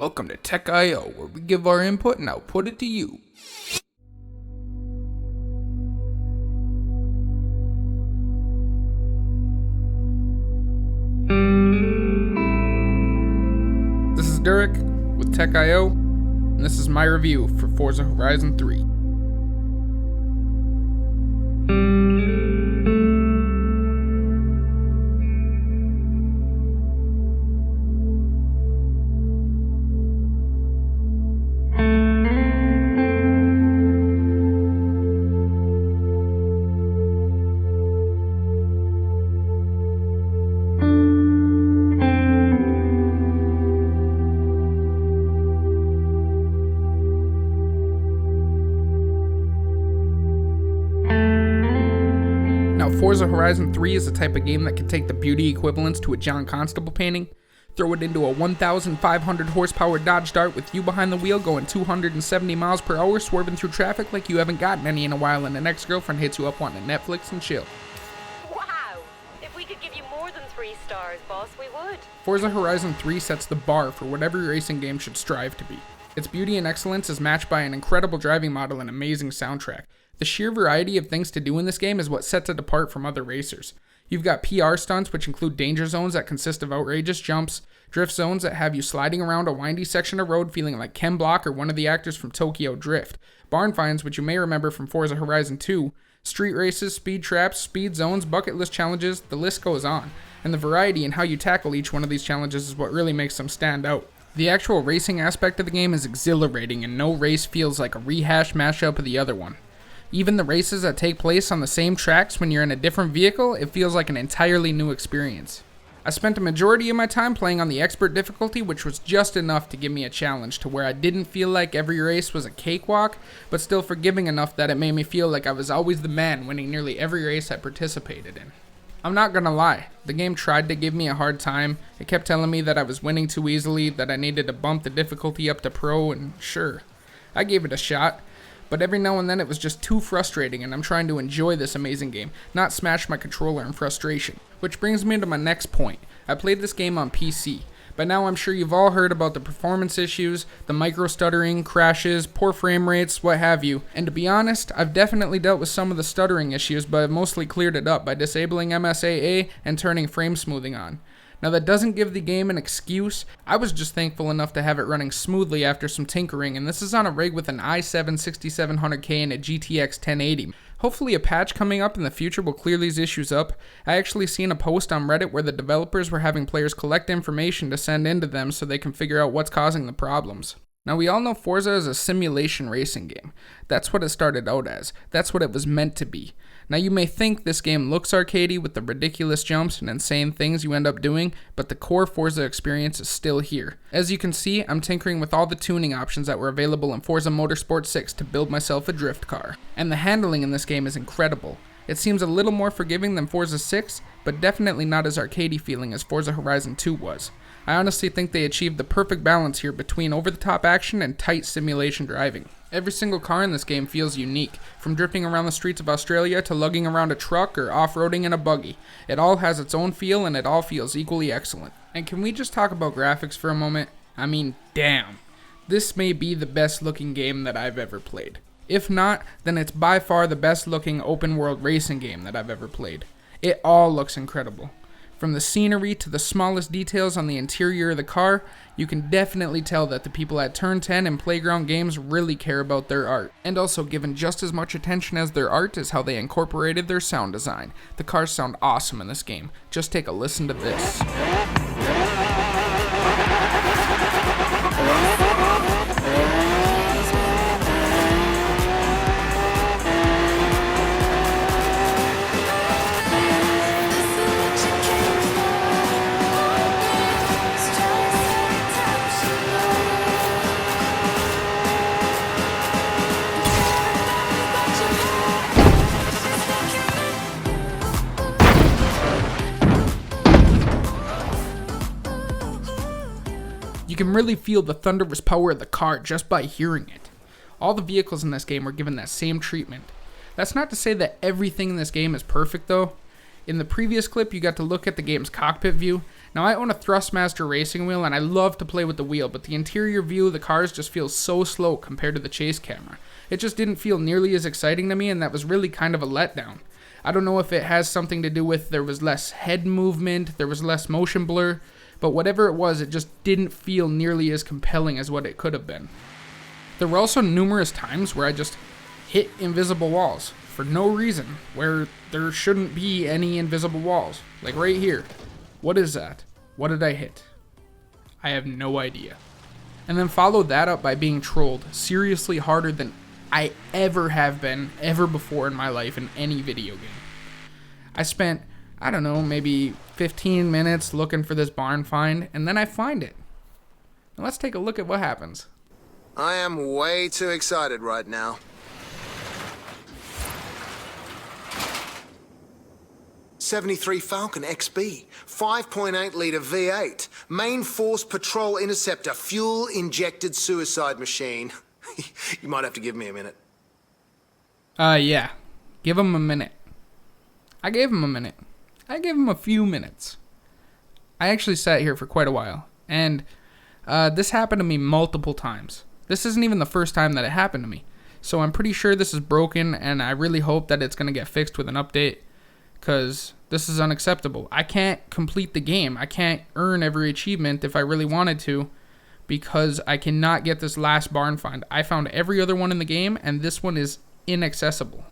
Welcome to Tech.io, where we give our input and output it to you. This is Durrik with Tech.io, and this is my review for Forza Horizon 3. Now, Forza Horizon 3 is the type of game that can take the beauty equivalents to a John Constable painting, throw it into a 1,500 horsepower Dodge Dart with you behind the wheel going 270 miles per hour, swerving through traffic like you haven't gotten any in a while, and an ex-girlfriend hits you up wanting to Netflix and chill. Wow! If we could give you more than 3 stars, boss, we would. Forza Horizon 3 sets the bar for what every racing game should strive to be. Its beauty and excellence is matched by an incredible driving model and amazing soundtrack. The sheer variety of things to do in this game is what sets it apart from other racers. You've got PR stunts, which include danger zones that consist of outrageous jumps, drift zones that have you sliding around a windy section of road feeling like Ken Block or one of the actors from Tokyo Drift, barn finds, which you may remember from Forza Horizon 2, street races, speed traps, speed zones, bucket list challenges, the list goes on. And the variety in how you tackle each one of these challenges is what really makes them stand out. The actual racing aspect of the game is exhilarating, and no race feels like a rehashed mashup of the other one. Even the races that take place on the same tracks when you're in a different vehicle, it feels like an entirely new experience. I spent a majority of my time playing on the expert difficulty, which was just enough to give me a challenge to where I didn't feel like every race was a cakewalk, but still forgiving enough that it made me feel like I was always the man winning nearly every race I participated in. I'm not gonna lie, the game tried to give me a hard time. It kept telling me that I was winning too easily, that I needed to bump the difficulty up to pro, and sure, I gave it a shot. But every now and then it was just too frustrating, and I'm trying to enjoy this amazing game, not smash my controller in frustration. Which brings me to my next point. I played this game on PC. By now I'm sure you've all heard about the performance issues, the micro stuttering, crashes, poor frame rates, what have you. And to be honest, I've definitely dealt with some of the stuttering issues, but I've mostly cleared it up by disabling MSAA and turning frame smoothing on. Now that doesn't give the game an excuse. I was just thankful enough to have it running smoothly after some tinkering, and this is on a rig with an i7 6700K and a GTX 1080. Hopefully a patch coming up in the future will clear these issues up. I actually seen a post on Reddit where the developers were having players collect information to send in to them so they can figure out what's causing the problems. Now we all know Forza is a simulation racing game. That's what it started out as. That's what it was meant to be. Now you may think this game looks arcadey with the ridiculous jumps and insane things you end up doing, but the core Forza experience is still here. As you can see, I'm tinkering with all the tuning options that were available in Forza Motorsport 6 to build myself a drift car. And the handling in this game is incredible. It seems a little more forgiving than Forza 6, but definitely not as arcadey feeling as Forza Horizon 2 was. I honestly think they achieved the perfect balance here between over-the-top action and tight simulation driving. Every single car in this game feels unique, from drifting around the streets of Australia to lugging around a truck or off-roading in a buggy. It all has its own feel and it all feels equally excellent. And can we just talk about graphics for a moment? I mean, damn. This may be the best looking game that I've ever played. If not, then it's by far the best looking open world racing game that I've ever played. It all looks incredible. From the scenery to the smallest details on the interior of the car, you can definitely tell that the people at Turn 10 and Playground Games really care about their art, and also given just as much attention as their art is how they incorporated their sound design. The cars sound awesome in this game. Just take a listen to this. You can really feel the thunderous power of the car just by hearing it. All the vehicles in this game were given that same treatment. That's not to say that everything in this game is perfect though. In the previous clip, you got to look at the game's cockpit view. Now I own a Thrustmaster racing wheel and I love to play with the wheel, but the interior view of the cars just feels so slow compared to the chase camera. It just didn't feel nearly as exciting to me, and that was really kind of a letdown. I don't know if it has something to do with there was less head movement, there was less motion blur, but whatever it was, it just didn't feel nearly as compelling as what it could have been. There were also numerous times where I just hit invisible walls for no reason, where there shouldn't be any invisible walls. Like right here. What is that? What did I hit? I have no idea. And then followed that up by being trolled seriously harder than I ever have been ever before in my life in any video game. I spent, I don't know, maybe 15 minutes looking for this barn find, and then I find it. Now let's take a look at what happens. I am way too excited right now. 73 Falcon XB, 5.8 litre V8, main force patrol interceptor, fuel injected suicide machine. You might have to give me a minute. Yeah. Give him a minute. I gave him a minute. I gave him a few minutes. I actually sat here for quite a while, and this happened to me multiple times. This isn't even the first time that it happened to me, so I'm pretty sure this is broken, and I really hope that it's going to get fixed with an update, because this is unacceptable. I can't complete the game. I can't earn every achievement if I really wanted to, because I cannot get this last barn find. I found every other one in the game, and this one is inaccessible.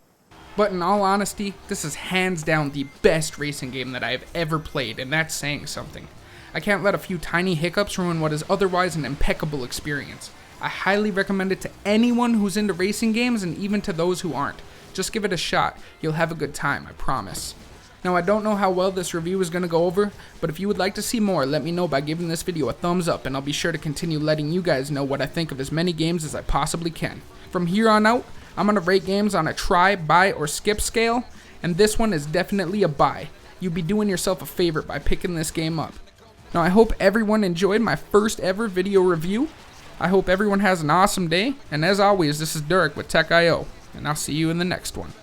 But in all honesty, this is hands down the best racing game that I have ever played, and that's saying something. I can't let a few tiny hiccups ruin what is otherwise an impeccable experience. I highly recommend it to anyone who's into racing games, and even to those who aren't. Just give it a shot. You'll have a good time, I promise. Now, I don't know how well this review is going to go over, but if you would like to see more, let me know by giving this video a thumbs up, and I'll be sure to continue letting you guys know what I think of as many games as I possibly can. From here on out, I'm going to rate games on a try, buy, or skip scale, and this one is definitely a buy. You'd be doing yourself a favor by picking this game up. Now, I hope everyone enjoyed my first ever video review. I hope everyone has an awesome day, and as always, this is Durrik with Tech.io, and I'll see you in the next one.